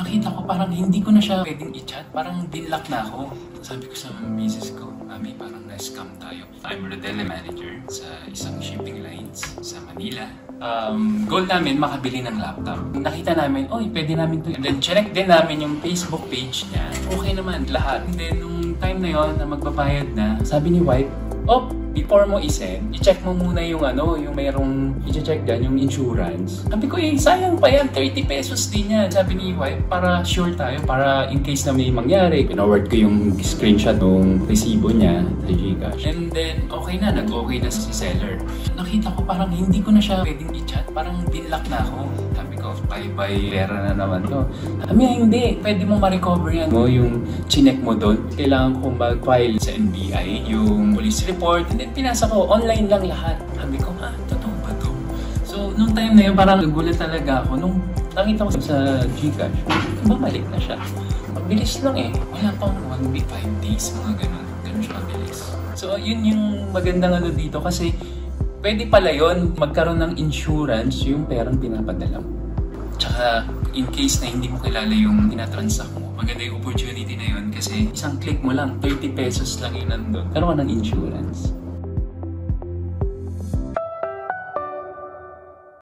nakita ko parang hindi ko na siya pwedeng i-chat. Parang binlock na ako. Sabi ko sa misis ko, Mami, parang na-scam tayo. I'm Rodelle manager sa isang shipping lines sa Manila. Goal namin makabili ng laptop. Nakita namin, oy, pwede namin to. And then check din namin yung Facebook page niya. Okay naman, lahat. And then nung time na yon na magbabayad na, sabi ni wife, before mo i-send, i-check mo muna yung yung mayroong i-check dyan, yung insurance. Sabi ko, sayang pa yan, 30 pesos din yan. Sabi ni wife, para sure tayo, para in case na may mangyari. Pinoward ko yung screenshot ng resibo niya sa Gcash. And then, okay na, nag-okay na si seller. Nakita ko parang hindi ko na siya pwedeng i-chat, parang binlock na ako. Sabi ko, bye-bye, pera na naman to. Sabi hindi, pwede mo ma-recover yan. Yung chinek mo doon, kailangan kong mag-file sa NBI, yung police report, and then pinasa ko, online lang lahat. Sabi ko, totoo ba to? So, nung time na yun, parang nagulat talaga ako. Nung nakita ko sa Gcash, bumalik na siya. Mabilis lang wala pang 1 week, 5 days, mga ganun. Ganun siya mabilis. So, yun yung magandang dito kasi pwede pala yun, magkaroon ng insurance yung perang pinapadala mo. Tsaka, in case na hindi mo kilala yung tinatransact mo, maganda yung opportunity na yun kasi isang click mo lang, 30 pesos lang yun nandun. Karoon ka ng insurance.